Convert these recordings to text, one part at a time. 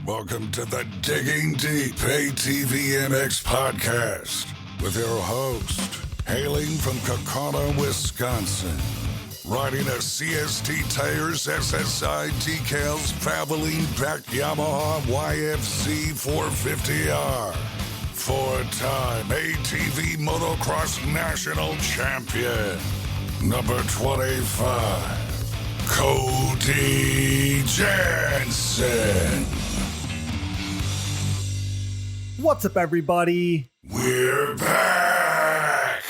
Welcome to the Digging Deep ATVMX Podcast with your host, hailing from Quadcross, Wisconsin, riding a CST tires, SSI decals, Valvoline backed Yamaha YFC 450R, four-time ATV Motocross National Champion, number 25, Cody Jansen. What's up, everybody? We're back!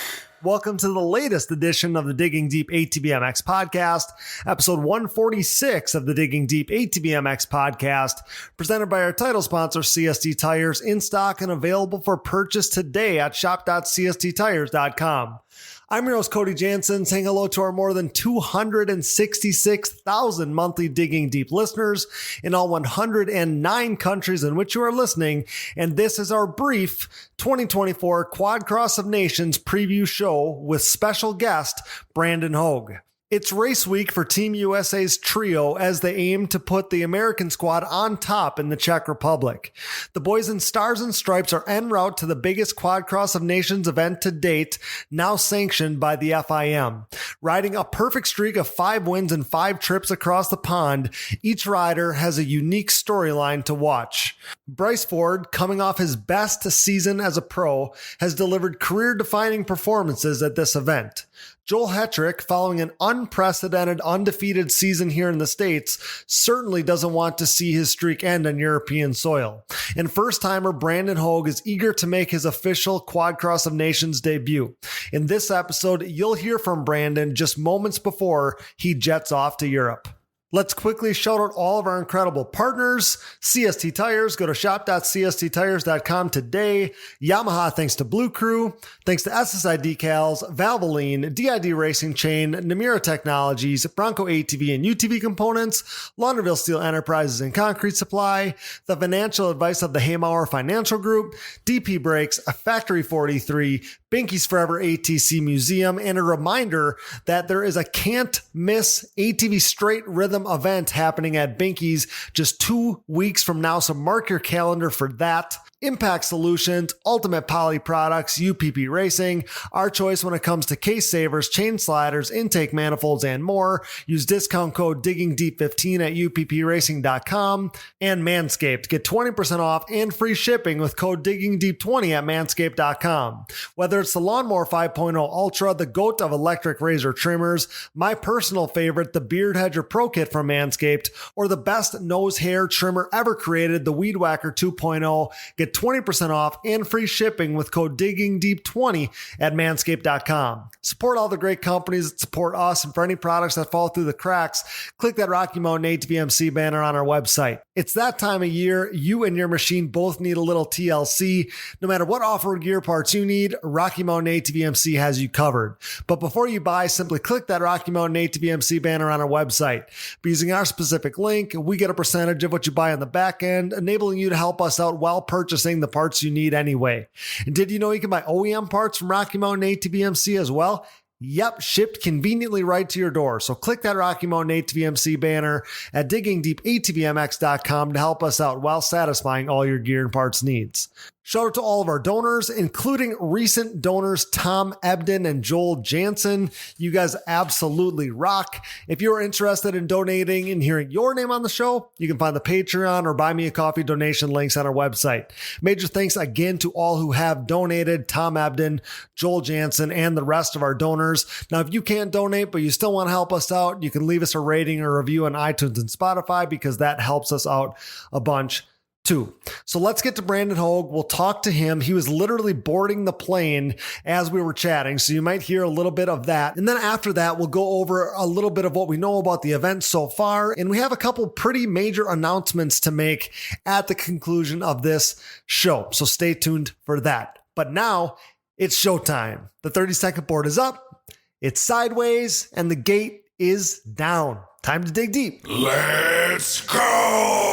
Welcome to the latest edition of the Digging Deep ATVMX Podcast, episode 146 of the Digging Deep ATVMX Podcast, presented by our title sponsor, CST Tires, in stock and available for purchase today at shop.csttires.com. I'm your host, Cody Jansen, saying hello to our more than 266,000 monthly Digging Deep listeners in all 109 countries in which you are listening, and this is our brief 2024 Quadcross of Nations preview show with special guest Brandon Hoag. It's race week for Team USA's trio as they aim to put the American squad on top in the Czech Republic. The boys in Stars and Stripes are en route to the biggest Quadcross of Nations event to date, now sanctioned by the FIM. Riding a perfect streak of 5 wins and 5 trips across the pond, each rider has a unique storyline to watch. Bryce Ford, coming off his best season as a pro, has delivered career-defining performances at this event. Joel Hetrick, following an unprecedented undefeated season here in the States, certainly doesn't want to see his streak end on European soil. And first-timer Brandon Hoag is eager to make his official Quadcross of Nations debut. In this episode, you'll hear from Brandon just moments before he jets off to Europe. Let's quickly shout out all of our incredible partners. CST Tires, go to shop.csttires.com today. Yamaha, thanks to Blue Crew. Thanks to SSI Decals, Valvoline, DID Racing Chain, Namura Technologies, Bronco ATV and UTV Components, Launderville Steel Enterprises and Concrete Supply, the financial advice of the Haymauer Financial Group, DP Brakes, Factory 43, Binky's Forever ATC Museum, and a reminder that there is a can't miss ATV straight rhythm event happening at Binky's just 2 weeks from now, so mark your calendar for that. Impact Solutions, Ultimate Poly Products, UPP Racing, our choice when it comes to case savers, chain sliders, intake manifolds, and more. Use discount code DIGGINGDEEP15 at uppracing.com. And Manscaped. Get 20% off and free shipping with code DIGGINGDEEP20 at manscaped.com. Whether it's the Lawnmower 5.0 Ultra, the GOAT of electric razor trimmers, my personal favorite, the Beard Hedger Pro Kit from Manscaped, or the best nose hair trimmer ever created, the Weed Whacker 2.0, get 20% off and free shipping with code DIGGINGDEEP20 at manscaped.com. Support all the great companies that support us, and for any products that fall through the cracks, click that Rocky Mountain ATVMC banner on our website. It's that time of year. You and your machine both need a little TLC. No matter what off-road gear parts you need, Rocky Mountain ATVMC has you covered. But before you buy, simply click that Rocky Mountain ATVMC banner on our website. By using our specific link, we get a percentage of what you buy on the back end, enabling you to help us out while purchasing the parts you need anyway. And did you know you can buy OEM parts from Rocky Mountain ATVMC as well? Yep, shipped conveniently right to your door. So click that Rocky Mountain ATVMC banner at diggingdeepatvmx.com to help us out while satisfying all your gear and parts needs. Shout out to all of our donors, including recent donors Tom Ebden and Joel Jansen. You guys absolutely rock. If you're interested in donating and hearing your name on the show, you can find the Patreon or Buy Me a Coffee donation links on our website. Major thanks again to all who have donated, Tom Ebden, Joel Jansen, and the rest of our donors. Now, if you can't donate, but you still want to help us out, you can leave us a rating or review on iTunes and Spotify because that helps us out a bunch too. So let's get to Brandon Hoag. We'll talk to him. He was literally boarding the plane as we were chatting, so you might hear a little bit of that. And then after that, we'll go over a little bit of what we know about the event so far. And we have a couple pretty major announcements to make at the conclusion of this show. So stay tuned for that. But now it's showtime. The 30-second board is up, it's sideways, and the gate is down. Time to dig deep. Let's go!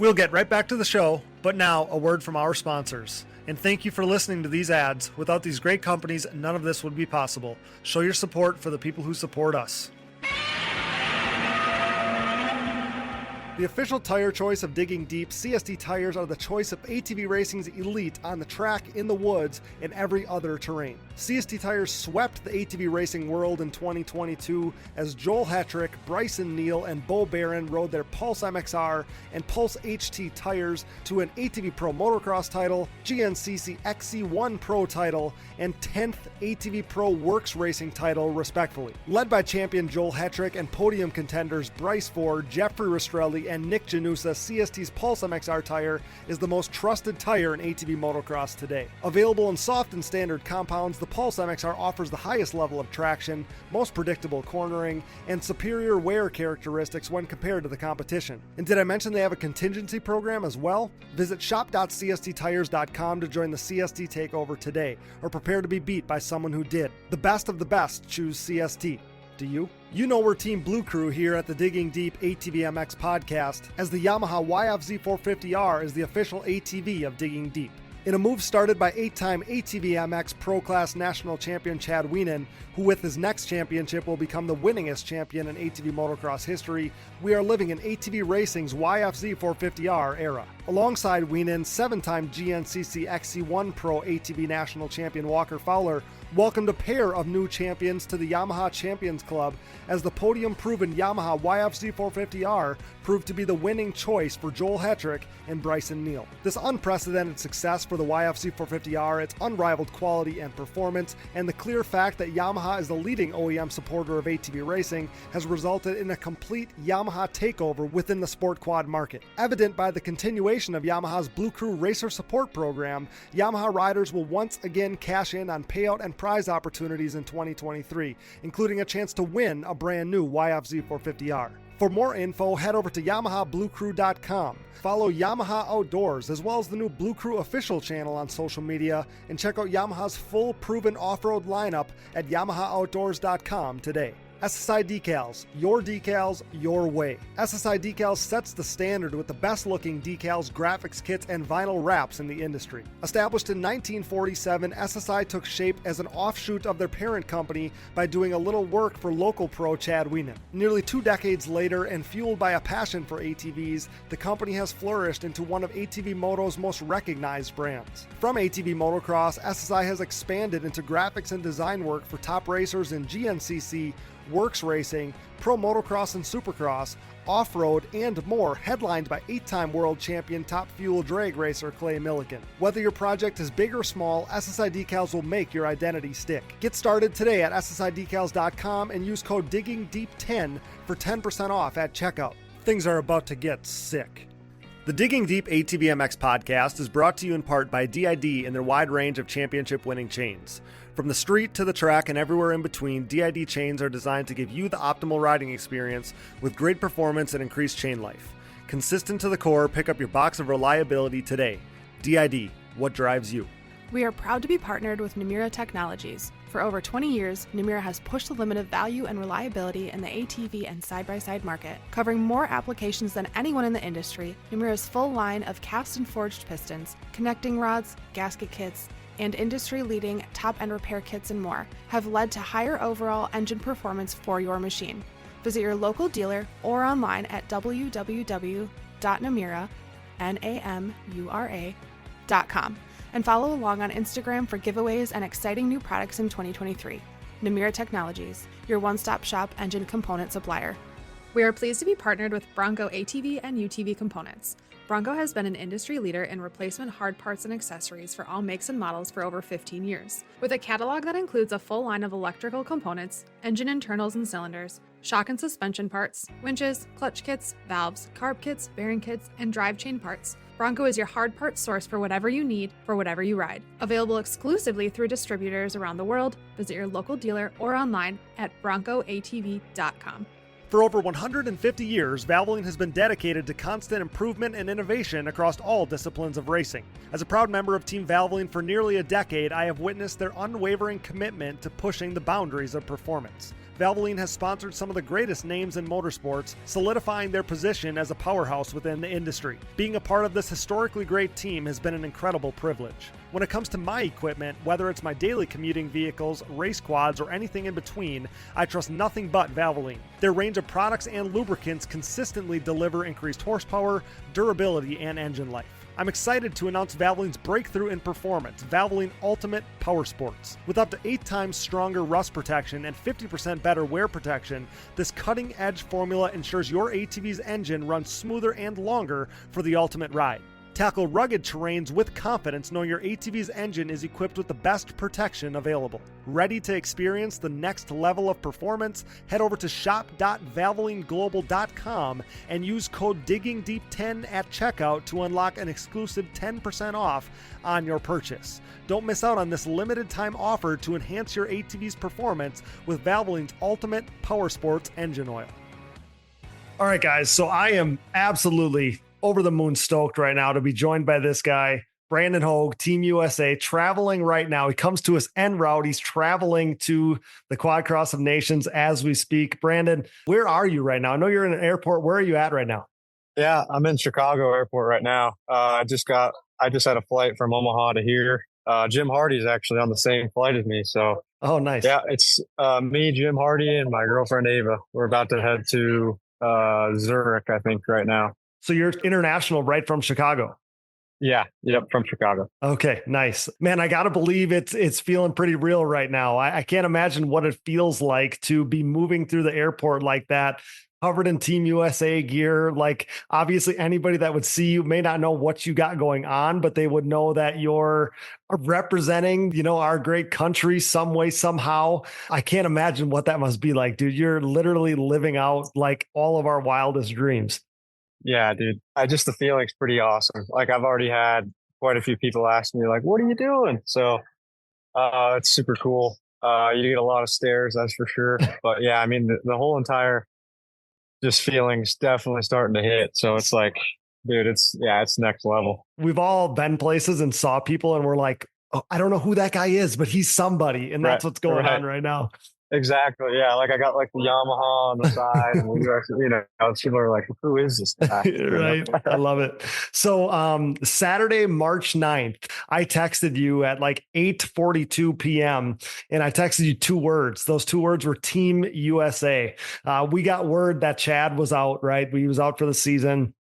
We'll get right back to the show, but now a word from our sponsors. And thank you for listening to these ads. Without these great companies, none of this would be possible. Show your support for the people who support us. The official tire choice of Digging Deep, CST tires are the choice of ATV racing's elite on the track, in the woods, and every other terrain. CST tires swept the ATV racing world in 2022 as Joel Hetrick, Bryson Neal, and Bo Barron rode their Pulse MXR and Pulse HT tires to an ATV Pro Motocross title, GNCC XC1 Pro title, and 10th ATV Pro Works Racing title, respectively. Led by champion Joel Hetrick and podium contenders Bryce Ford, Jeffrey Rastrelli, and Nick Janusa, CST's Pulse MXR tire is the most trusted tire in ATV motocross today. Available in soft and standard compounds, the Pulse MXR offers the highest level of traction, most predictable cornering, and superior wear characteristics when compared to the competition. And did I mention they have a contingency program as well? Visit shop.csttires.com to join the CST takeover today, or prepare to be beat by someone who did. The best of the best choose CST. Do you? You know we're Team Blue Crew here at the Digging Deep ATVMX Podcast, as the Yamaha YFZ450R is the official ATV of Digging Deep. In a move started by 8-time ATVMX Pro Class National Champion Chad Wienen, who with his next championship will become the winningest champion in ATV motocross history, we are living in ATV racing's YFZ450R era. Alongside Wienen, 7-time GNCC XC1 Pro ATV National Champion Walker Fowler welcomed a pair of new champions to the Yamaha Champions Club, as the podium-proven Yamaha YFZ450R proved to be the winning choice for Joel Hetrick and Bryson Neal. This unprecedented success for the YFZ450R, its unrivaled quality and performance, and the clear fact that Yamaha is the leading OEM supporter of ATV racing has resulted in a complete Yamaha takeover within the sport quad market. Evident by the continuation of Yamaha's Blue Crew Racer Support Program, Yamaha riders will once again cash in on payout and prize opportunities in 2023, including a chance to win a brand new YFZ450R. For more info, head over to YamahaBlueCrew.com. Follow Yamaha Outdoors, as well as the new Blue Crew official channel on social media, and check out Yamaha's full proven off-road lineup at YamahaOutdoors.com today. SSI Decals, your way. SSI Decals sets the standard with the best looking decals, graphics kits, and vinyl wraps in the industry. Established in 1947, SSI took shape as an offshoot of their parent company by doing a little work for local pro Chad Wienen. Nearly 2 decades later, and fueled by a passion for ATVs, the company has flourished into one of ATV Moto's most recognized brands. From ATV motocross, SSI has expanded into graphics and design work for top racers in GNCC, Works Racing, Pro Motocross and Supercross, off-road, and more, headlined by 8-time world champion top fuel drag racer Clay Millican. Whether your project is big or small, SSI Decals will make your identity stick. Get started today at SSIDecals.com and use code DIGGINGDEEP10 for 10% off at checkout. Things are about to get sick. The Digging Deep ATVMX Podcast is brought to you in part by DID and their wide range of championship-winning chains. From the street to the track and everywhere in between, DID chains are designed to give you the optimal riding experience with great performance and increased chain life. Consistent to the core, pick up your box of reliability today. DID, what drives you? We are proud to be partnered with Namura Technologies. For over 20 years, Namura has pushed the limit of value and reliability in the ATV and side-by-side market. Covering more applications than anyone in the industry, Namura's full line of cast and forged pistons, connecting rods, gasket kits, and industry-leading top-end repair kits and more have led to higher overall engine performance for your machine. Visit your local dealer or online at www.namura.com and follow along on Instagram for giveaways and exciting new products in 2023. Namura Technologies, your one-stop shop engine component supplier. We are pleased to be partnered with Bronco ATV and UTV Components. Bronco has been an industry leader in replacement hard parts and accessories for all makes and models for over 15 years. With a catalog that includes a full line of electrical components, engine internals and cylinders, shock and suspension parts, winches, clutch kits, valves, carb kits, bearing kits, and drive chain parts, Bronco is your hard part source for whatever you need, for whatever you ride. Available exclusively through distributors around the world, visit your local dealer or online at broncoatv.com. For over 150 years, Valvoline has been dedicated to constant improvement and innovation across all disciplines of racing. As a proud member of Team Valvoline for nearly a decade, I have witnessed their unwavering commitment to pushing the boundaries of performance. Valvoline has sponsored some of the greatest names in motorsports, solidifying their position as a powerhouse within the industry. Being a part of this historically great team has been an incredible privilege. When it comes to my equipment, whether it's my daily commuting vehicles, race quads, or anything in between, I trust nothing but Valvoline. Their range of products and lubricants consistently deliver increased horsepower, durability, and engine life. I'm excited to announce Valvoline's breakthrough in performance, Valvoline Ultimate Power Sports. With up to 8 times stronger rust protection and 50% better wear protection, this cutting-edge formula ensures your ATV's engine runs smoother and longer for the ultimate ride. Tackle rugged terrains with confidence knowing your ATV's engine is equipped with the best protection available. Ready to experience the next level of performance? Head over to shop.valvolineglobal.com and use code DIGGINGDEEP10 at checkout to unlock an exclusive 10% off on your purchase. Don't miss out on this limited time offer to enhance your ATV's performance with Valvoline's Ultimate Power Sports engine oil. All right, guys, so I am absolutely over the moon stoked right now to be joined by this guy, Brandon Hoag, Team USA, traveling right now. He comes to us en route. He's traveling to the Quadcross of Nations as we speak. Brandon, where are you right now? I know you're in an airport. Where are you at right now? Yeah, I'm in Chicago airport right now. I just had a flight from Omaha to here. Jim Hardy's actually on the same flight as me. So, oh, nice. Yeah, it's me, Jim Hardy, and my girlfriend Ava. We're about to head to Zurich, I think, right now. So you're international right from Chicago? Yeah. Yep. From Chicago. Okay. Nice, man. I got to believe it's feeling pretty real right now. I can't imagine what it feels like to be moving through the airport like that, covered in Team USA gear. Like, obviously anybody that would see you may not know what you got going on, but they would know that you're representing, our great country some way, somehow. I can't imagine what that must be like, dude. You're literally living out like all of our wildest dreams. Yeah, dude. The feeling's pretty awesome. Like, I've already had quite a few people ask me, like, what are you doing? So, it's super cool. You get a lot of stares, that's for sure. But yeah, I mean, the whole entire just feeling's definitely starting to hit. So it's like, dude, it's next level. We've all been places and saw people and we're like, oh, I don't know who that guy is, but he's somebody. And that's what's going on right now. Exactly. Yeah. Like, I got like the Yamaha on the side and people are like, who is this guy? Right. I love it. So, Saturday, March 9th, I texted you at like 8:42 PM and I texted you 2 words. Those 2 words were Team USA. We got word that Chad was out, right? He was out for the season.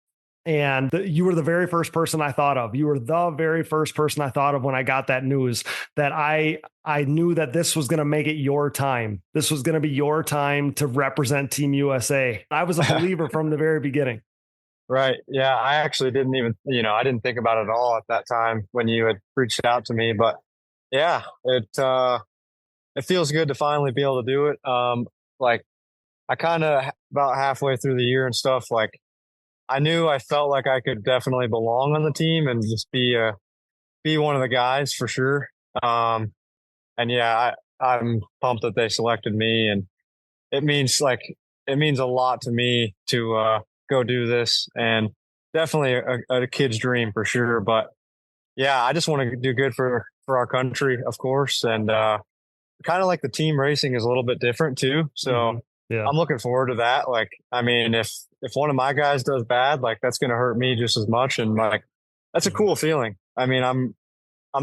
And you were the very first person I thought of. You were the very first person I thought of when I got that news, that I knew that this was going to make it your time. This was going to be your time to represent Team USA. I was a believer from the very beginning. Right. Yeah. I actually didn't even, I didn't think about it at all at that time when you had reached out to me. But yeah, it feels good to finally be able to do it. Like, I kind of about halfway through the year and stuff, like, I felt like I could definitely belong on the team and just be one of the guys for sure. And yeah, I'm pumped that they selected me, and it means a lot to me to go do this, and definitely a kid's dream for sure. But yeah, I just want to do good for our country, of course. And kind of like the team racing is a little bit different too. So yeah, I'm looking forward to that. Like, I mean, if one of my guys does bad, like, that's going to hurt me just as much. And like, that's a cool feeling. I mean, I'm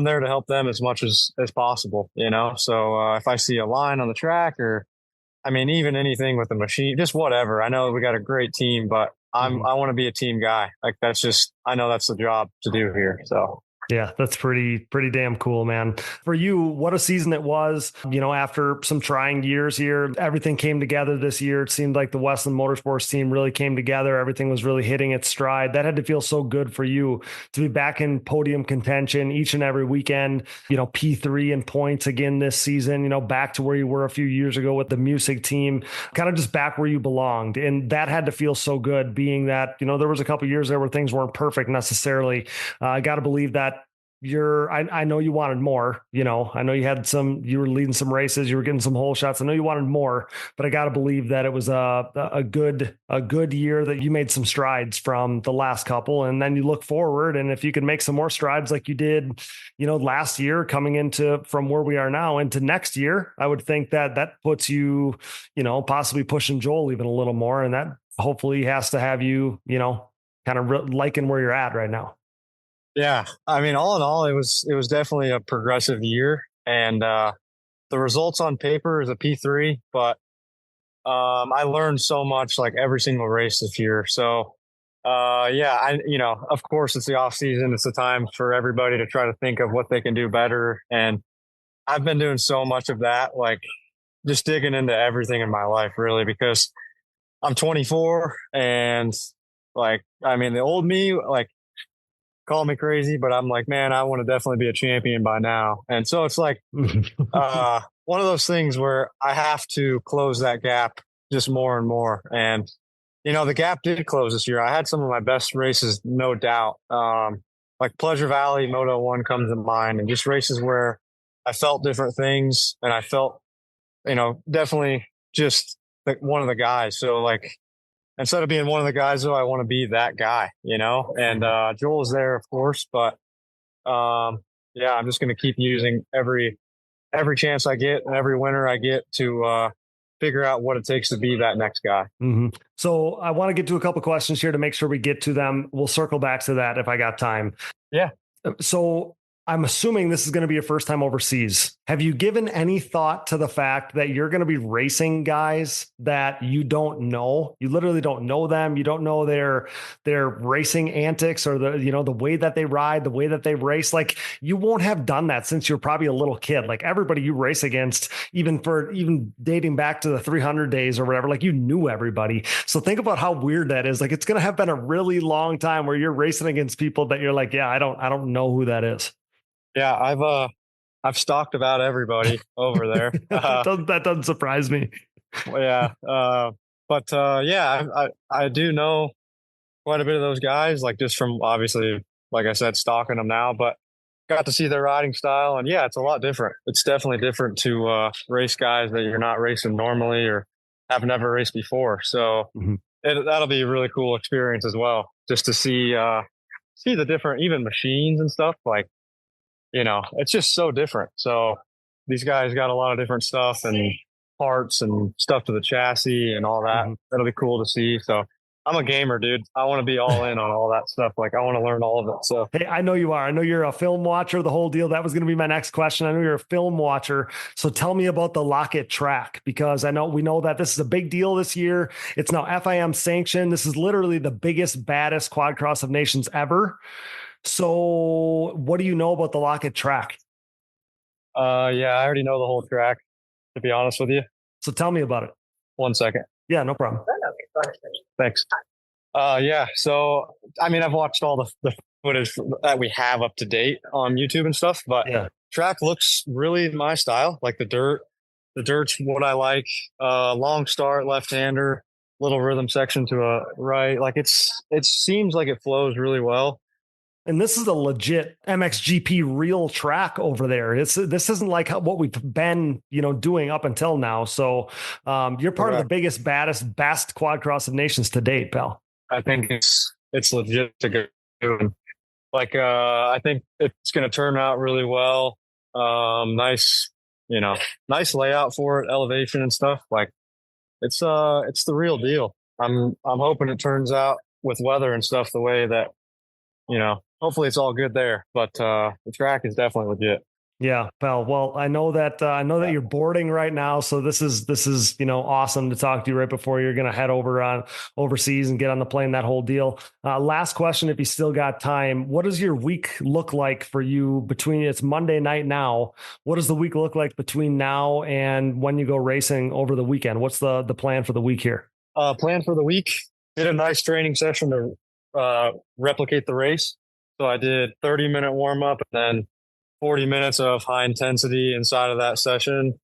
there to help them as much as possible, So if I see a line on the track, or, I mean, even anything with the machine, just whatever. I know we got a great team, but I want to be a team guy. Like, I know that's the job to do here. So. Yeah, that's pretty damn cool, man. For you, what a season it was. After some trying years here, everything came together this year. It seemed like the Westland Motorsports team really came together. Everything was really hitting its stride. That had to feel so good for you to be back in podium contention each and every weekend, P3 in points again this season, back to where you were a few years ago with the music team, kind of just back where you belonged. And that had to feel so good, being that, there was a couple of years there where things weren't perfect necessarily. I got to believe that I know you wanted more, I know you were leading some races, you were getting some hole shots. I know you wanted more, but I got to believe that it was a good year, that you made some strides from the last couple. And then you look forward, and if you can make some more strides like you did, last year, coming into from where we are now into next year, I would think that puts you, possibly pushing Joel even a little more. And that hopefully has to have you, kind of liking where you're at right now. Yeah. I mean, all in all, it was definitely a progressive year, and the results on paper is a P3, but I learned so much like every single race this year. So of course it's the off season. It's the time for everybody to try to think of what they can do better. And I've been doing so much of that, like just digging into everything in my life, really, because I'm 24, and like, I mean, the old me, like, call me crazy, but I'm like, man, I want to definitely be a champion by now. And so it's like one of those things where I have to close that gap just more and more. And, the gap did close this year. I had some of my best races, no doubt. Like Pleasure Valley, Moto 1 comes to mind, and just races where I felt different things, and I felt, definitely just like one of the guys. So like, instead of being one of the guys, though, I want to be that guy, and Joel's there, of course, but I'm just going to keep using every chance I get and every winner I get to figure out what it takes to be that next guy. Mm-hmm. So I want to get to a couple questions here to make sure we get to them. We'll circle back to that if I got time. Yeah. So I'm assuming this is going to be your first time overseas. Have you given any thought to the fact that you're going to be racing guys that you don't know? You literally don't know them. You don't know their racing antics, or the way that they ride, the way that they race. Like, you won't have done that since you're probably a little kid. Like, everybody you race against, even dating back to the 300 days or whatever, like, you knew everybody. So think about how weird that is. Like, it's going to have been a really long time where you're racing against people that you're like, yeah, I don't know who that is. Yeah, I've stalked about everybody over there. That doesn't surprise me. Yeah, I do know quite a bit of those guys, like just from, obviously, like I said, stalking them now. But got to see their riding style, and yeah, it's a lot different. It's definitely different to race guys that you're not racing normally or have never raced before. So that'll be a really cool experience as well, just to see the different, even machines and stuff. Like, it's just so different. So these guys got a lot of different stuff and parts and stuff to the chassis and all that. That'll be cool to see. So I'm a gamer, dude. I want to be all in on all that stuff. Like, I want to learn all of it. So, hey, I know you are. I know you're a film watcher, the whole deal. That was going to be my next question. I know you're a film watcher. So tell me about the Lockett track, because we know that this is a big deal this year. It's now FIM sanctioned. This is literally the biggest, baddest Quadcross of Nations ever. So what do you know about the Lockett track? I already know the whole track, to be honest with you. So tell me about it. 1 second. Yeah, no problem. Thanks. So, I mean, I've watched all the footage that we have up to date on YouTube and stuff, but track looks really my style. Like the dirt's what I like. Long start, left-hander, little rhythm section to a right. Like, it seems like it flows really well. And this is a legit MXGP real track over there. This isn't like what we've been, doing up until now. So you're part of the biggest, baddest, best Quadcross of Nations to date, pal. I think it's legit to go. Like, I think it's going to turn out really well. Nice layout for it, elevation and stuff. Like, it's the real deal. I'm hoping it turns out with weather and stuff the way that, hopefully it's all good there, but the track is definitely legit. Yeah, pal. Well, I know that you're boarding right now, so this is awesome to talk to you right before you're going to head over on overseas and get on the plane, that whole deal. Last question, if you still got time, what does your week look like for you between? It's Monday night now. What does the week look like between now and when you go racing over the weekend? What's the plan for the week here? Plan for the week? Did a nice training session to replicate the race. So I did 30-minute warm up and then 40 minutes of high intensity inside of that session.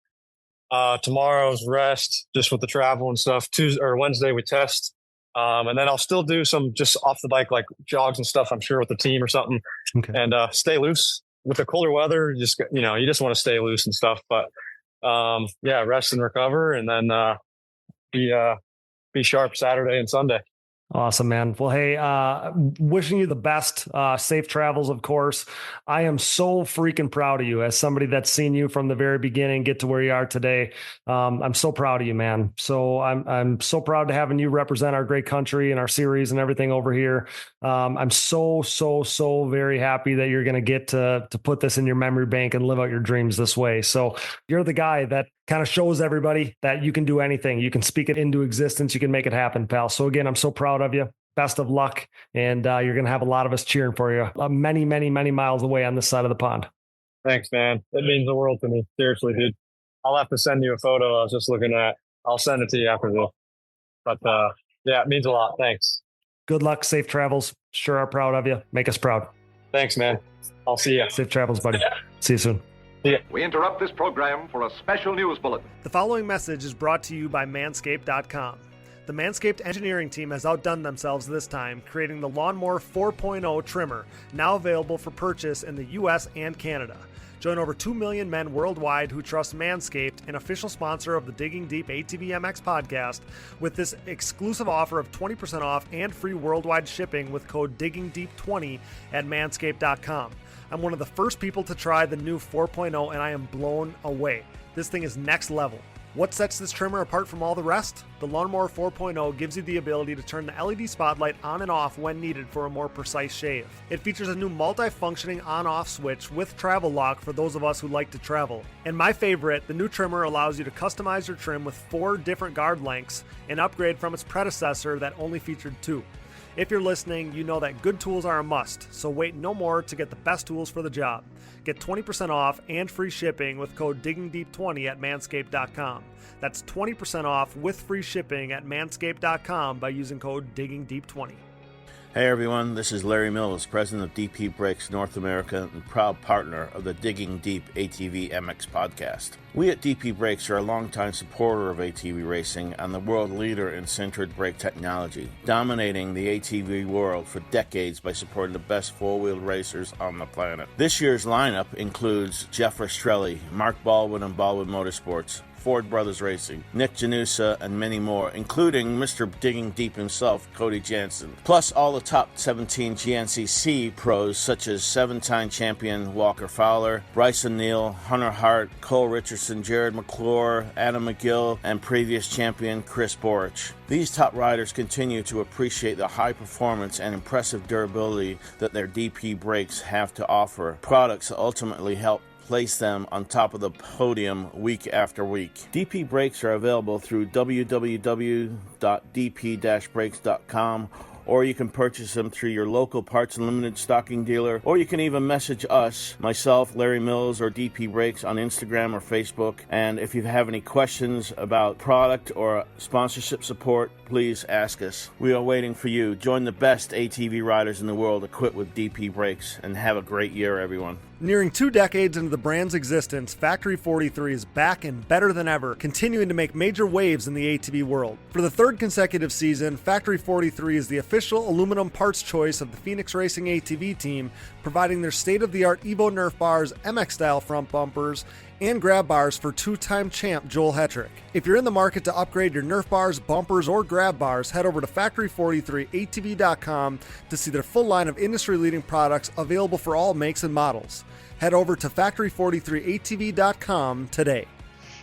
Tomorrow's rest, just with the travel and stuff. Wednesday we test And then I'll still do some just off the bike, like jogs and stuff, I'm sure, with the team or something. Okay. And stay loose with the colder weather. You just want to stay loose and stuff. But rest and recover, and then be sharp Saturday and Sunday. Awesome, man. Well, hey, wishing you the best, safe travels, of course. I am so freaking proud of you as somebody that's seen you from the very beginning, get to where you are today. I'm so proud of you, man. So I'm so proud to having you represent our great country and our series and everything over here. I'm so very happy that you're going to get to put this in your memory bank and live out your dreams this way. So you're the guy that kind of shows everybody that you can do anything. You can speak it into existence. You can make it happen, pal. So again, I'm so proud of you. Best of luck. And you're going to have a lot of us cheering for you many miles away on this side of the pond. Thanks, man. It means the world to me. Seriously, dude. I'll have to send you a photo I was just looking at. I'll send it to you after this. But it means a lot. Thanks. Good luck. Safe travels. Sure are proud of you. Make us proud. Thanks, man. I'll see you. Safe travels, buddy. See you soon. Yeah. We interrupt this program for a special news bulletin. The following message is brought to you by Manscaped.com. The Manscaped engineering team has outdone themselves this time, creating the Lawnmower 4.0 trimmer, now available for purchase in the U.S. and Canada. Join over 2 million men worldwide who trust Manscaped, an official sponsor of the Digging Deep ATVMX podcast, with this exclusive offer of 20% off and free worldwide shipping with code DiggingDeep20 at Manscaped.com. I'm one of the first people to try the new 4.0 and I am blown away. This thing is next level. What sets this trimmer apart from all the rest? The Lawnmower 4.0 gives you the ability to turn the LED spotlight on and off when needed for a more precise shave. It features a new multi-functioning on-off switch with travel lock for those of us who like to travel. And my favorite, the new trimmer allows you to customize your trim with 4 different guard lengths, an upgrade from its predecessor that only featured 2. If you're listening, you know that good tools are a must, so wait no more to get the best tools for the job. Get 20% off and free shipping with code DiggingDeep20 at Manscaped.com. That's 20% off with free shipping at Manscaped.com by using code DiggingDeep20. Hey everyone, this is Larry Mills, president of DP Brakes North America and proud partner of the Digging Deep ATVMX Podcast. We at DP Brakes are a longtime supporter of ATV racing and the world leader in sintered brake technology, dominating the ATV world for decades by supporting the best four-wheel racers on the planet. This year's lineup includes Jeff Rastrelli, Mark Baldwin and Baldwin Motorsports, Ford Brothers Racing, Nick Janusa, and many more, including Mr. Digging Deep himself, Cody Jansen. Plus all the top 17 GNCC pros such as 7-time champion Walker Fowler, Bryson Neal, Hunter Hart, Cole Richardson, Jared McClure, Adam McGill, and previous champion Chris Borich. These top riders continue to appreciate the high performance and impressive durability that their DP brakes have to offer, products that ultimately help place them on top of the podium week after week. DP brakes are available through www.dp-brakes.com, or you can purchase them through your local Parts Unlimited stocking dealer, or you can even message us, myself, Larry Mills, or DP Brakes on Instagram or Facebook. And if you have any questions about product or sponsorship support, please ask us. We are waiting for you. Join the best ATV riders in the world equipped with DP Brakes, and have a great year, everyone. Nearing 2 decades into the brand's existence, Factory 43 is back and better than ever, continuing to make major waves in the ATV world. For the 3rd consecutive season, Factory 43 is the official aluminum parts choice of the Phoenix Racing ATV team, providing their state-of-the-art Evo Nerf bars, MX-style front bumpers, and grab bars for 2-time champ Joel Hetrick. If you're in the market to upgrade your Nerf bars, bumpers, or grab bars, head over to Factory43ATV.com to see their full line of industry-leading products available for all makes and models. Head over to Factory43ATV.com today.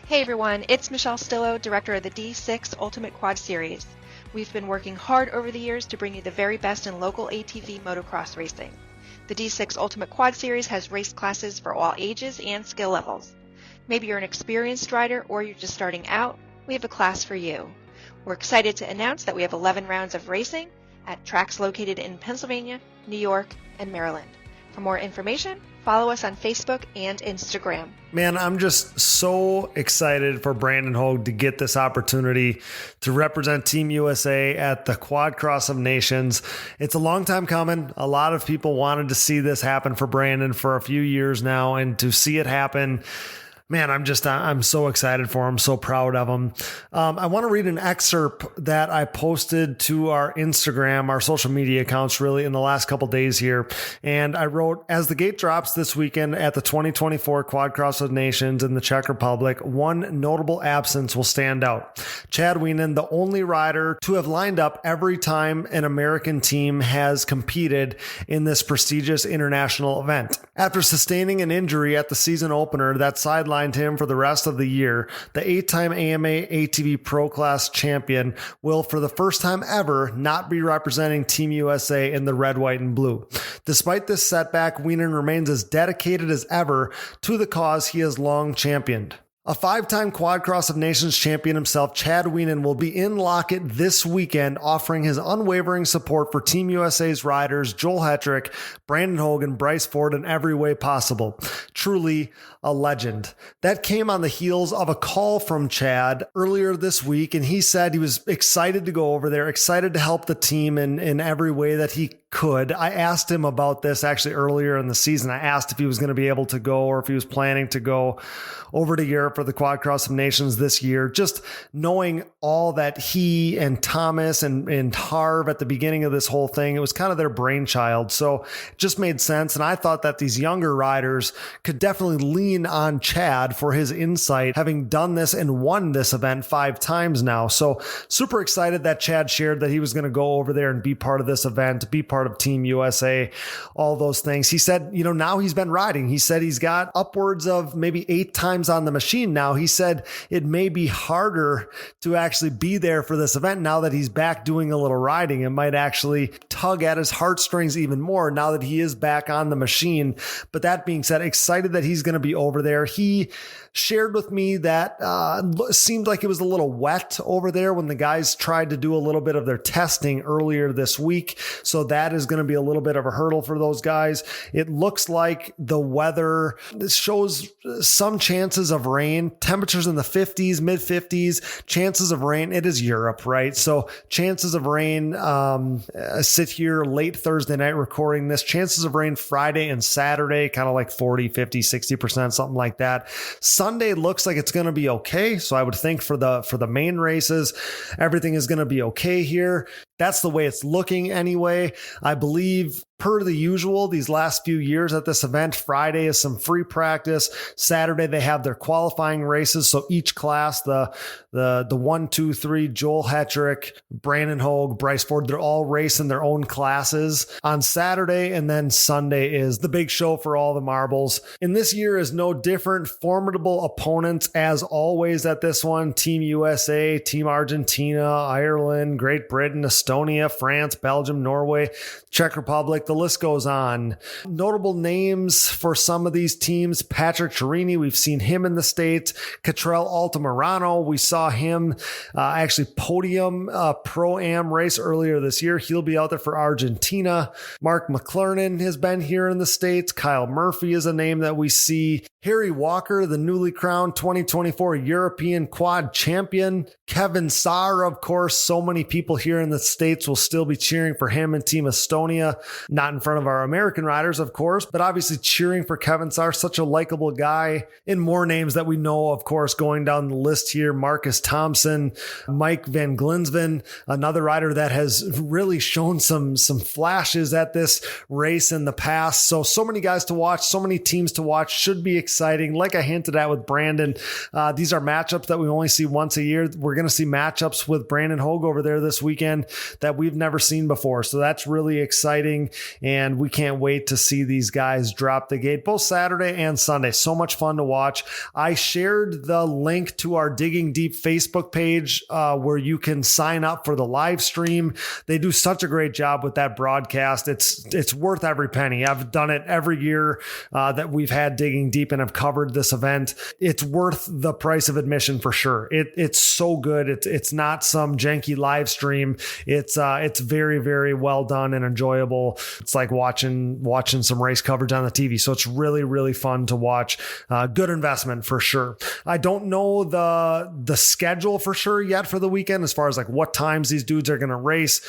Hey everyone, it's Michelle Stillo, director of the D6 Ultimate Quad Series. We've been working hard over the years to bring you the very best in local ATV motocross racing. The D6 Ultimate Quad Series has race classes for all ages and skill levels. Maybe you're an experienced rider or you're just starting out, we have a class for you. We're excited to announce that we have 11 rounds of racing at tracks located in Pennsylvania, New York, and Maryland. For more information, follow us on Facebook and Instagram. Man, I'm just so excited for Brandon Hoag to get this opportunity to represent Team USA at the Quadcross of Nations. It's a long time coming. A lot of people wanted to see this happen for Brandon for a few years now, and to see it happen, Man, I'm so excited for him. So proud of him. I want to read an excerpt that I posted to our Instagram, our social media accounts, really in the last couple days here. And I wrote, as the gate drops this weekend at the 2024 Quadcross of Nations in the Czech Republic, one notable absence will stand out. Chad Wienen, the only rider to have lined up every time an American team has competed in this prestigious international event. After sustaining an injury at the season opener that sidelined him for the rest of the year, the 8-time AMA ATV Pro Class champion will, for the first time ever, not be representing Team USA in the red, white, and blue. Despite this setback, Wienen remains as dedicated as ever to the cause he has long championed. A 5-time Quadcross of Nations champion himself, Chad Wienen will be in Lockett this weekend, offering his unwavering support for Team USA's riders Joel Hetrick, Brandon Hoag, and Bryce Ford in every way possible. Truly a legend. That came on the heels of a call from Chad earlier this week, and he said he was excited to go over there, excited to help the team in every way that he could. I asked him about this actually earlier in the season. I asked if he was going to be able to go or if he was planning to go over to Europe for the Quadcross of Nations this year. Just knowing all that he and Thomas and Harv at the beginning of this whole thing, it was kind of their brainchild. So it just made sense. And I thought that these younger riders could definitely lean on Chad for his insight, having done this and won this event 5 times now. So super excited that Chad shared that he was going to go over there and be part of this event, be part of Team USA, all those things. He said, now he's been riding. He said he's got upwards of maybe 8 times on the machine now. He said it may be harder to actually be there for this event now that he's back doing a little riding. It might actually tug at his heartstrings even more now that he is back on the machine. But that being said, excited that he's going to be over there. He shared with me that seemed like it was a little wet over there when the guys tried to do a little bit of their testing earlier this week. So that is going to be a little bit of a hurdle for those guys. It looks like the weather shows some chances of rain, temperatures in the 50s, mid 50s, chances of rain. It is Europe, right? So chances of rain, sit here late Thursday night recording this, chances of rain Friday and Saturday, kind of like 40, 50, 60%, something like that. Sunday looks like it's going to be okay. So I would think for the main races, everything is going to be okay here. That's the way it's looking anyway. I believe per the usual, these last few years at this event, Friday is some free practice. Saturday, they have their qualifying races. So each class, the 1, 2, 3, Joel Hetrick, Brandon Hoag, Bryce Ford, they're all racing their own classes on Saturday. And then Sunday is the big show for all the marbles. And this year is no different. Formidable opponents as always at this one. Team USA, Team Argentina, Ireland, Great Britain, Estonia, France, Belgium, Norway, Czech Republic. The list goes on. Notable names for some of these teams: Patrick Chiarini, we've seen him in the States. Cottrell Altamirano, we saw him actually podium Pro-Am race earlier this year. He'll be out there for Argentina. Mark McLernan has been here in the States. Kyle Murphy is a name that we see. Harry Walker, the newly crowned 2024 European Quad Champion. Kevin Saar, of course, so many people here in the States will still be cheering for him and Team Estonia. Not in front of our American riders, of course, but obviously cheering for Kevin Saar, such a likable guy. And more names that we know, of course, going down the list here: Marcus Thompson, Mike Van Glinsven, another rider that has really shown some flashes at this race in the past. So many guys to watch, so many teams to watch. Should be exciting. Like I hinted at with Brandon, these are matchups that we only see once a year. We're going to see matchups with Brandon Hoag over there this weekend that we've never seen before. So that's really exciting. And we can't wait to see these guys drop the gate both Saturday and Sunday. So much fun to watch. I shared the link to our Digging Deep Facebook page where you can sign up for the live stream. They do such a great job with that broadcast. It's worth every penny. I've done it every year that we've had Digging Deep and have covered this event. It's worth the price of admission for sure. It's so good. It's not some janky live stream. It's very, very well done and enjoyable. It's like watching some race coverage on the TV. So it's really, really fun to watch. Good investment for sure. I don't know the schedule for sure yet for the weekend as far as like what times these dudes are going to race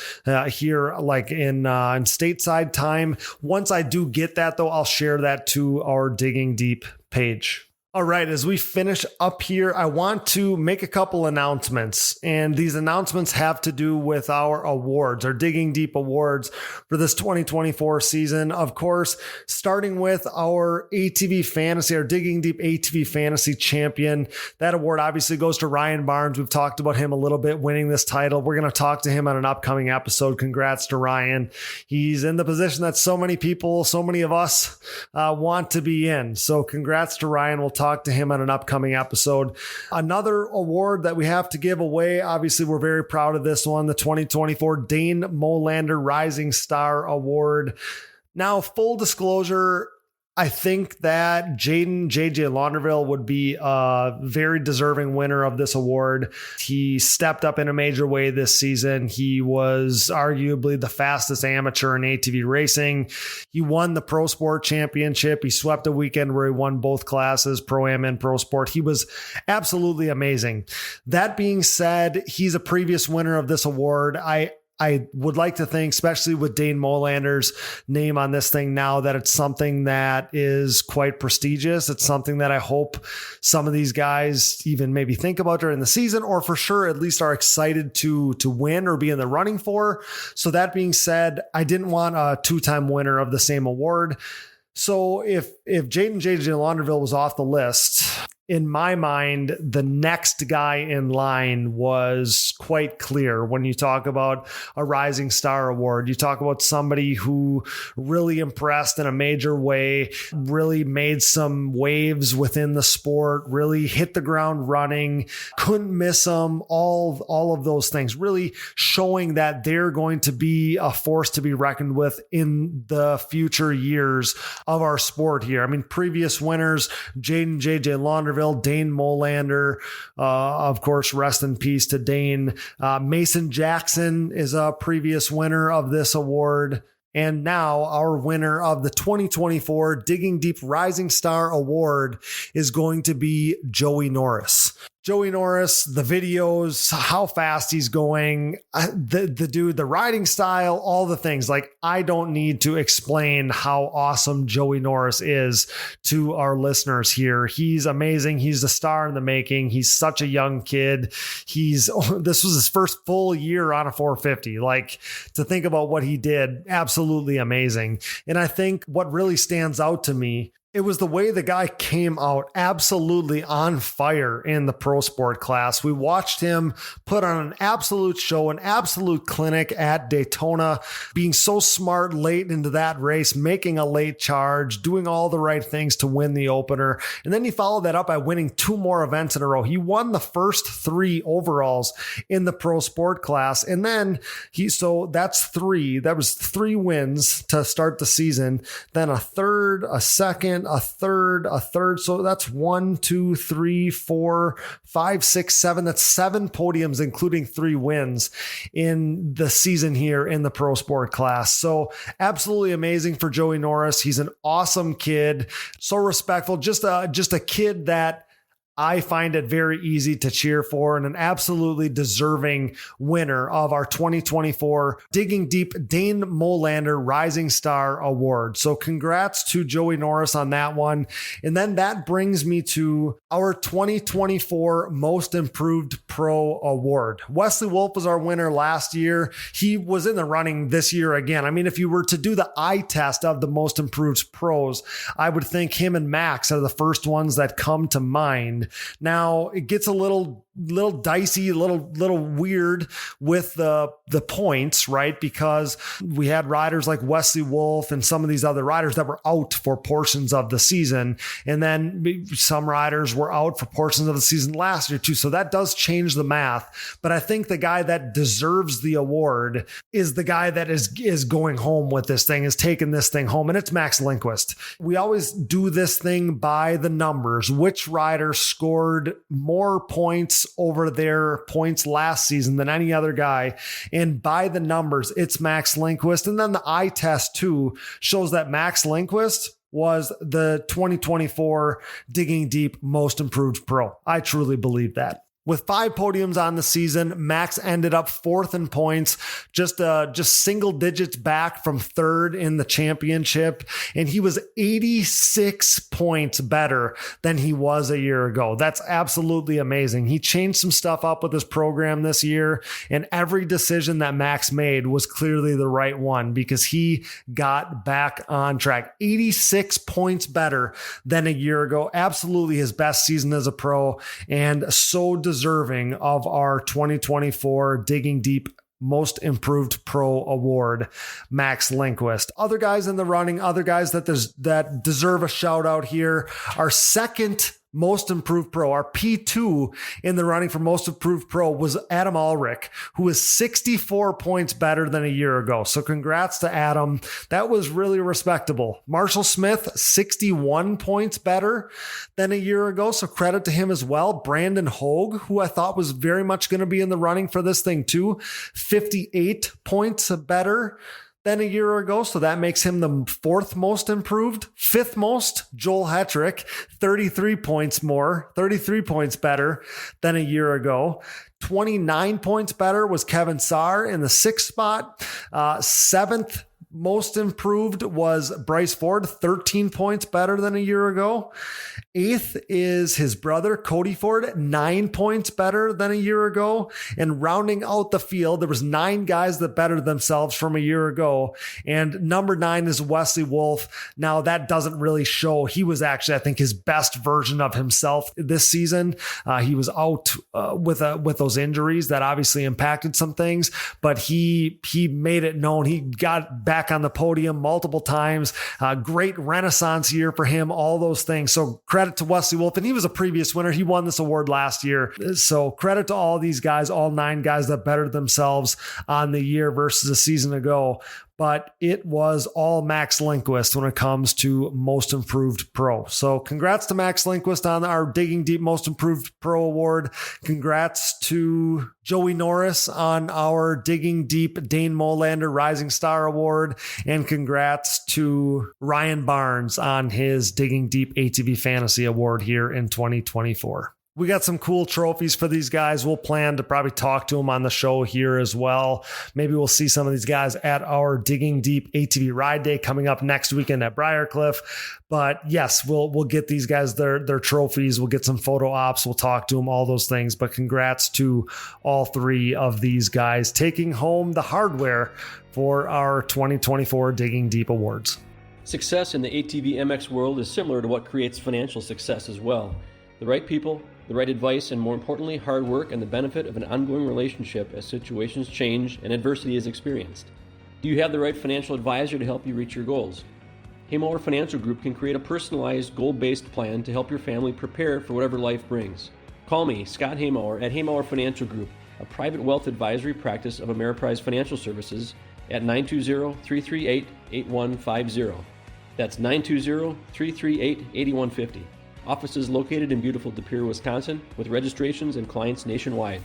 here, like in stateside time. Once I do get that though, I'll share that to our Digging Deep page. All right, as we finish up here, I want to make a couple announcements, and these announcements have to do with our awards, our Digging Deep awards for this 2024 season. Of course, starting with our ATV Fantasy, our Digging Deep ATV Fantasy champion. That award obviously goes to Ryan Barnes. We've talked about him a little bit winning this title. We're going to talk to him on an upcoming episode. Congrats to Ryan. He's in the position that so many people, so many of us want to be in. So congrats to Ryan. We'll talk to him on an upcoming episode. Another award that we have to give away, obviously we're very proud of this one, the 2024 Dane Molander Rising Star Award. Now, full disclosure, I think that Jaden JJ Launderville would be a very deserving winner of this award. He stepped up in a major way this season. He was arguably the fastest amateur in ATV racing. He won the Pro Sport Championship. He swept a weekend where he won both classes, Pro Am and Pro Sport. He was absolutely amazing. That being said, he's a previous winner of this award. I would like to think, especially with Dane Molander's name on this thing now, that it's something that is quite prestigious. It's something that I hope some of these guys even maybe think about during the season, or for sure at least are excited to win or be in the running for. So that being said, I didn't want a two-time winner of the same award. So if Jaden JJ Launderville was off the list, in my mind, the next guy in line was quite clear. When you talk about a Rising Star Award, you talk about somebody who really impressed in a major way, really made some waves within the sport, really hit the ground running, couldn't miss them, all of those things, really showing that they're going to be a force to be reckoned with in the future years of our sport here. I mean, previous winners, Jaden JJ Launderville, Dane Molander, of course, rest in peace to Dane. Mason Jackson is a previous winner of this award. And now our winner of the 2024 Digging Deep Rising Star Award is going to be Joey Norris. Joey Norris, the videos, how fast he's going, the dude, the riding style, all the things. Like, I don't need to explain how awesome Joey Norris is to our listeners here. He's amazing. He's the star in the making. He's such a young kid. This was his first full year on a 450. Like, to think about what he did, absolutely amazing. And I think what really stands out to me, it was the way the guy came out absolutely on fire in the Pro Sport class. We watched him put on an absolute show, an absolute clinic at Daytona, being so smart late into that race, making a late charge, doing all the right things to win the opener. And then he followed that up by winning two more events in a row. He won the first three overalls in the Pro Sport class. And then that was three wins to start the season, then a third, a second, a third. So that's 1, 2, 3, 4, 5, 6, 7. That's 7 podiums, including 3 wins in the season here in the Pro Sport class. So absolutely amazing for Joey Norris. He's an awesome kid. So respectful, just a kid that I find it very easy to cheer for, and an absolutely deserving winner of our 2024 Digging Deep Dane Molander Rising Star Award. So congrats to Joey Norris on that one. And then that brings me to our 2024 Most Improved Pro Award. Wesley Wolf was our winner last year. He was in the running this year again. I mean, if you were to do the eye test of the Most Improved Pros, I would think him and Max are the first ones that come to mind. Now it gets a little dicey, a little weird with the points, right? Because we had riders like Wesley Wolf and some of these other riders that were out for portions of the season. And then some riders were out for portions of the season last year too. So that does change the math. But I think the guy that deserves the award is the guy that is going home with this thing, is taking this thing home. And it's Max Lindquist. We always do this thing by the numbers. Which rider scored more points over their points last season than any other guy? And by the numbers, it's Max Lindquist. And then the eye test too shows that Max Lindquist was the 2024 Digging Deep Most Improved Pro. I truly believe that. With 5 podiums on the season, Max ended up 4th in points, just single digits back from 3rd in the championship. And he was 86 points better than he was a year ago. That's absolutely amazing. He changed some stuff up with his program this year, and every decision that Max made was clearly the right one because he got back on track. 86 points better than a year ago. Absolutely his best season as a pro, and so deserving of our 2024 Digging Deep Most Improved Pro Award, Max Lindquist. Other guys in the running, other guys that deserve a shout out here. Our second Most Improved Pro, our P2 in the running for Most Improved Pro was Adam Ulrich, who is 64 points better than a year ago. So congrats to Adam. That was really respectable. Marshall Smith, 61 points better than a year ago. So credit to him as well. Brandon Hoag, who I thought was very much going to be in the running for this thing too, 58 points better than a year ago. So that makes him the 4th most improved. 5th most, Joel Hetrick, 33 points better than a year ago. 29 points better was Kevin Saar in the 6th spot. 7th most improved was Bryce Ford, 13 points better than a year ago. 8th is his brother, Cody Ford, 9 points better than a year ago. And rounding out the field, there was 9 guys that bettered themselves from a year ago. And number 9 is Wesley Wolf. Now that doesn't really show. He was actually, I think, his best version of himself this season. He was out with those injuries that obviously impacted some things, but he made it known. He got back on the podium multiple times. Great renaissance year for him, all those things. So credit to Wesley Wolf. And he was a previous winner. He won this award last year. So credit to all these guys, all 9 guys that bettered themselves on the year versus a season ago. But it was all Max Lindquist when it comes to Most Improved Pro. So congrats to Max Lindquist on our Digging Deep Most Improved Pro Award. Congrats to Joey Norris on our Digging Deep Dane Molander Rising Star Award. And congrats to Ryan Barnes on his Digging Deep ATV Fantasy Award here in 2024. We got some cool trophies for these guys. We'll plan to probably talk to them on the show here as well. Maybe we'll see some of these guys at our Digging Deep ATV Ride Day coming up next weekend at Briarcliff. But yes, we'll get these guys their trophies. We'll get some photo ops. We'll talk to them, all those things. But congrats to all 3 of these guys taking home the hardware for our 2024 Digging Deep Awards. Success in the ATVMX world is similar to what creates financial success as well. The right people, the right advice, and more importantly, hard work and the benefit of an ongoing relationship as situations change and adversity is experienced. Do you have the right financial advisor to help you reach your goals? Haymauer Financial Group can create a personalized, goal-based plan to help your family prepare for whatever life brings. Call me, Scott Haymauer, at Haymauer Financial Group, a private wealth advisory practice of Ameriprise Financial Services, at 920-338-8150. That's 920-338-8150. Offices located in beautiful De Pere, Wisconsin, with registrations and clients nationwide.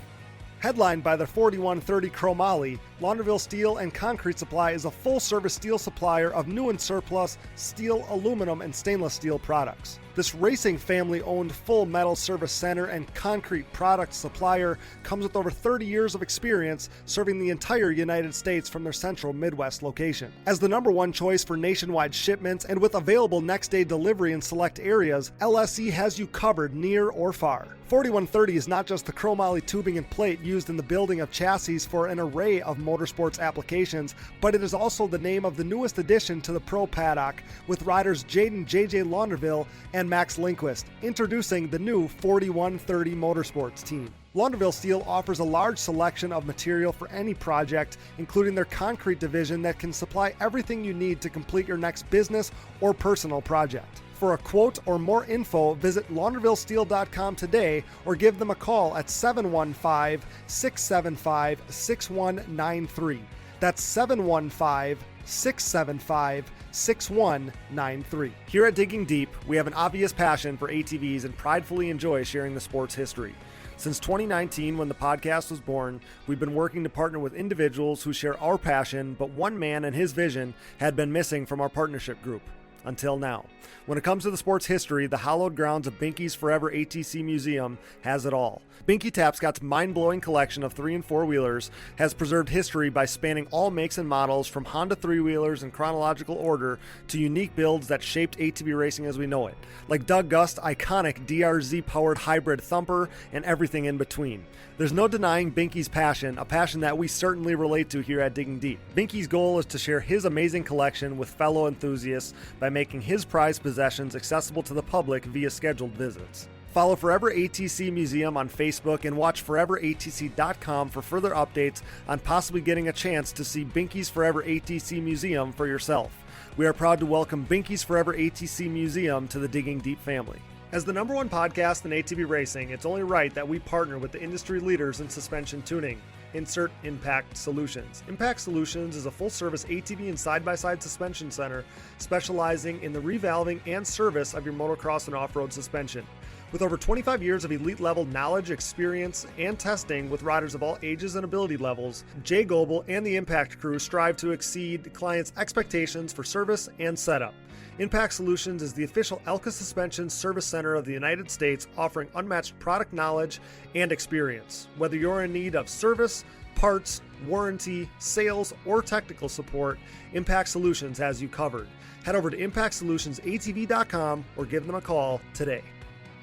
Headlined by their 4130 Chromoly, Launderville Steel and Concrete Supply is a full-service steel supplier of new and surplus steel, aluminum, and stainless steel products. This racing family-owned full metal service center and concrete product supplier comes with over 30 years of experience serving the entire United States from their central Midwest location. As the #1 choice for nationwide shipments and with available next-day delivery in select areas, LSE has you covered near or far. 4130 is not just the chromoly tubing and plate used in the building of chassis for an array of motorsports applications, but it is also the name of the newest addition to the Pro Paddock with riders Jaden JJ Launderville and Max Lindquist, introducing the new 4130 Motorsports team. Launderville Steel offers a large selection of material for any project, including their concrete division that can supply everything you need to complete your next business or personal project. For a quote or more info, visit laundervillesteel.com today or give them a call at 715-675-6193. That's 715-675-6193. Here at Digging Deep, we have an obvious passion for ATVs and pridefully enjoy sharing the sport's history. Since 2019, when the podcast was born, we've been working to partner with individuals who share our passion, but one man and his vision had been missing from our partnership group. until now. When it comes to the sport's history, the hallowed grounds of Binky's Forever ATC Museum has it all. Binky Tapscott's mind-blowing collection of 3- and 4-wheelers has preserved history by spanning all makes and models from Honda 3-wheelers in chronological order to unique builds that shaped ATV racing as we know it, like Doug Gust's iconic DRZ-powered hybrid thumper and everything in between. There's no denying Binky's passion, a passion that we certainly relate to here at Digging Deep. Binky's goal is to share his amazing collection with fellow enthusiasts by making his prized possessions accessible to the public via scheduled visits. Follow Forever ATC Museum on Facebook and watch foreveratc.com for further updates on possibly getting a chance to see Binky's Forever ATC Museum for yourself. We are proud to welcome Binky's Forever ATC Museum to the Digging Deep family. As the #1 podcast in ATV racing, it's only right that we partner with the industry leaders in suspension tuning. Insert Impact Solutions. Impact Solutions is a full-service ATV and side-by-side suspension center specializing in the revalving and service of your motocross and off-road suspension. With over 25 years of elite-level knowledge, experience, and testing with riders of all ages and ability levels, Jay Goebel and the Impact crew strive to exceed clients' expectations for service and setup. Impact Solutions is the official Elka Suspension Service Center of the United States, offering unmatched product knowledge and experience. Whether you're in need of service, parts, warranty, sales, or technical support, Impact Solutions has you covered. Head over to impactsolutionsatv.com or give them a call today.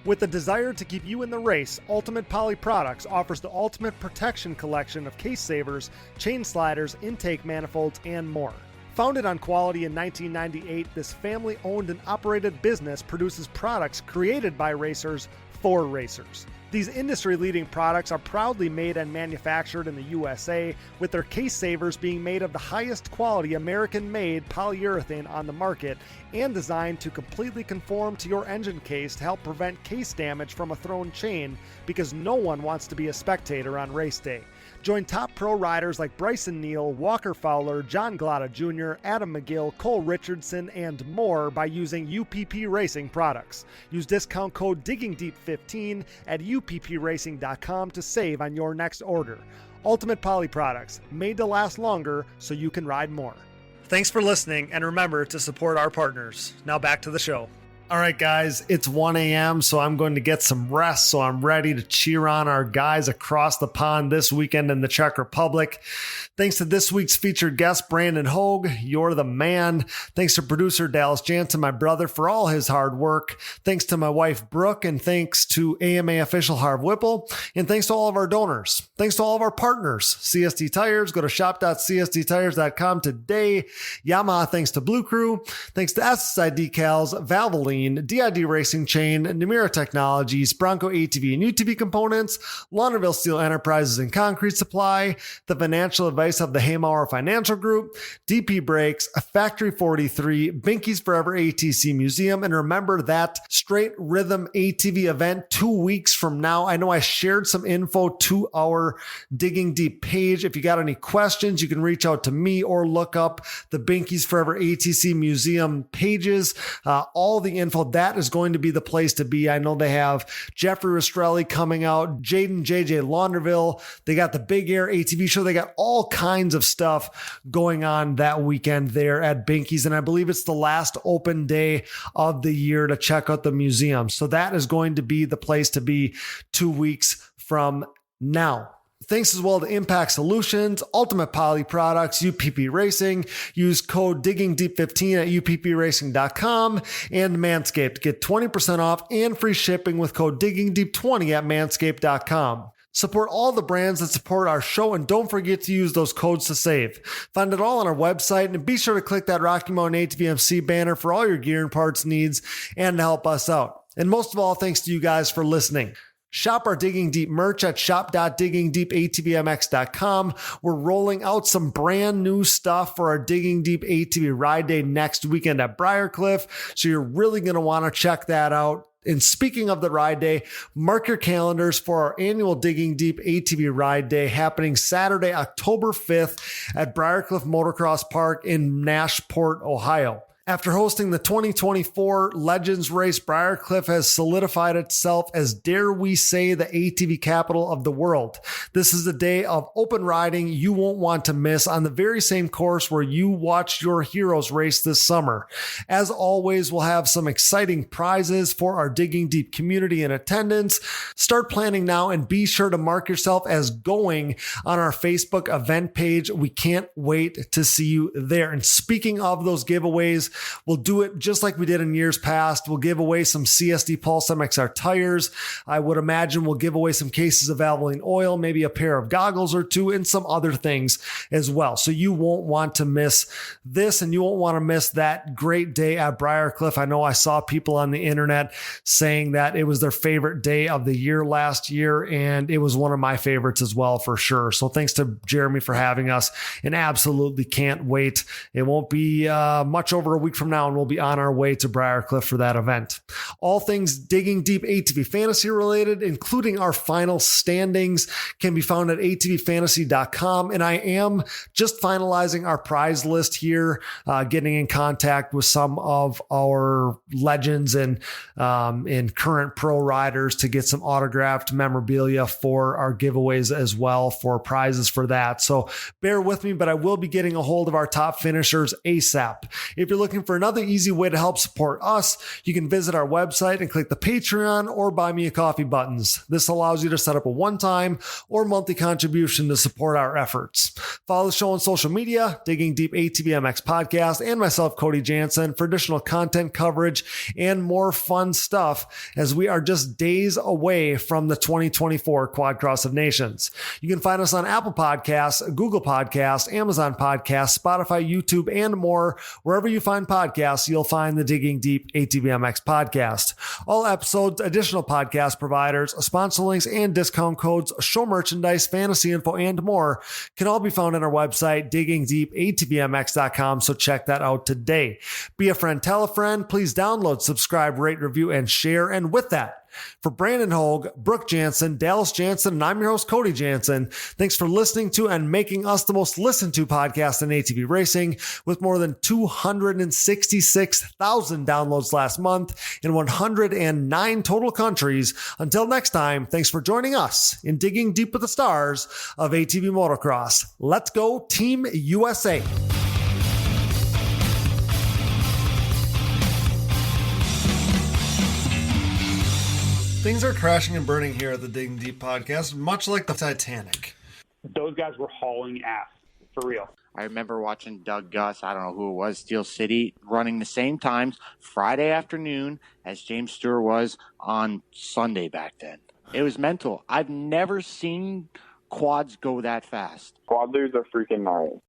With the desire to keep you in the race, Ultimate Poly Products offers the ultimate protection collection of case savers, chain sliders, intake manifolds, and more. Founded on quality in 1998, this family-owned and operated business produces products created by racers for racers. These industry-leading products are proudly made and manufactured in the USA, with their case savers being made of the highest quality American-made polyurethane on the market and designed to completely conform to your engine case to help prevent case damage from a thrown chain, because no one wants to be a spectator on race day. Join top pro riders like Bryson Neal, Walker Fowler, John Glotta Jr., Adam McGill, Cole Richardson, and more by using UPP Racing products. Use discount code DIGGINGDEEP15 at uppracing.com to save on your next order. Ultimate Poly Products, made to last longer so you can ride more. Thanks for listening, and remember to support our partners. Now back to the show. All right, guys, it's 1 a.m., so I'm going to get some rest, so I'm ready to cheer on our guys across the pond this weekend in the Czech Republic. Thanks to this week's featured guest, Brandon Hoag. You're the man. Thanks to producer Dallas Jansen, my brother, for all his hard work. Thanks to my wife, Brooke, and thanks to AMA official Harv Whipple. And thanks to all of our donors. Thanks to all of our partners. CST Tires, go to shop.csttires.com today. Yamaha, thanks to Blue Crew. Thanks to SSI Decals, Valvoline, DID Racing Chain, Namura Technologies, Bronco ATV and UTV Components, Launderville Steel Enterprises and Concrete Supply, the financial advice of the Haymauer Financial Group, DP Brakes, Factory 43, Binky's Forever ATC Museum, and remember that Straight Rhythm ATV event 2 weeks from now. I know I shared some info to our Digging Deep page. If you got any questions, you can reach out to me or look up the Binky's Forever ATC Museum pages. All the info, that is going to be the place to be. I know they have Jeffrey Rastrelli coming out, Jaden JJ Launderville. They got the Big Air ATV show. They got all kinds of stuff going on that weekend there at Binky's. And I believe it's the last open day of the year to check out the museum. So that is going to be the place to be 2 weeks from now. Thanks as well to Impact Solutions, Ultimate Poly Products, UPP Racing. Use code DIGGINGDEEP15 at uppracing.com, and Manscaped. Get 20% off and free shipping with code DIGGINGDEEP20 at manscaped.com. Support all the brands that support our show, and don't forget to use those codes to save. Find it all on our website, and be sure to click that Rocky Mountain ATVMC banner for all your gear and parts needs and to help us out. And most of all, thanks to you guys for listening. Shop our Digging Deep merch at shop.diggingdeepatvmx.com. We're rolling out some brand new stuff for our Digging Deep ATV Ride Day next weekend at Briarcliff, so you're really going to want to check that out. And speaking of the ride day, mark your calendars for our annual Digging Deep ATV Ride Day happening Saturday, October 5th at Briarcliff Motocross Park in Nashport, Ohio. After hosting the 2024 Legends Race, Briarcliff has solidified itself as, dare we say, the ATV capital of the world. This is a day of open riding you won't want to miss on the very same course where you watched your heroes race this summer. As always, we'll have some exciting prizes for our Digging Deep community in attendance. Start planning now and be sure to mark yourself as going on our Facebook event page. We can't wait to see you there. And speaking of those giveaways, we'll do it just like we did in years past. We'll give away some CSD Pulse MXR tires. I would imagine we'll give away some cases of Valvoline oil, maybe a pair of goggles or two, and some other things as well. So you won't want to miss this, and you won't want to miss that great day at Briarcliff. I know I saw people on the internet saying that it was their favorite day of the year last year, and it was one of my favorites as well, for sure. So thanks to Jeremy for having us, and absolutely can't wait. It won't be much over a week from now, and we'll be on our way to Briarcliff for that event. All things Digging Deep ATV Fantasy related, including our final standings, can be found at atvfantasy.com. And I am just finalizing our prize list here, getting in contact with some of our legends and current pro riders to get some autographed memorabilia for our giveaways as well, for prizes for that. So bear with me, but I will be getting a hold of our top finishers ASAP. If you're looking for another easy way to help support us, you can visit our website and click the Patreon or Buy Me a Coffee buttons. This allows you to set up a one-time or monthly contribution to support our efforts. Follow the show on social media, Digging Deep ATVMX Podcast, and myself, Cody Jansen, for additional content coverage and more fun stuff, as we are just days away from the 2024 Quadcross of Nations. You can find us on Apple Podcasts, Google Podcasts, Amazon Podcasts, Spotify, YouTube, and more. Wherever you find podcasts, you'll find the Digging Deep ATVMX Podcast. All episodes, additional podcast providers, sponsor links, and discount codes, show merchandise, fantasy info, and more can all be found on our website, diggingdeepatvmx.com. So check that out today. Be a friend, tell a friend. Please download, subscribe, rate, review, and share. And with that, for Brandon Hoag, Brooke Jansen, Dallas Jansen, and I'm your host, Cody Jansen. Thanks for listening to and making us the most listened to podcast in ATV racing, with more than 266,000 downloads last month in 109 total countries. Until next time, thanks for joining us in Digging Deep with the Stars of ATV Motocross. Let's go, Team USA. Things are crashing and burning here at the Digging Deep podcast, much like the Titanic. Those guys were hauling ass, for real. I remember watching Doug Gus, I don't know who it was, Steel City, running the same times Friday afternoon as James Stewart was on Sunday back then. It was mental. I've never seen quads go that fast. Quadlers are freaking gnarly.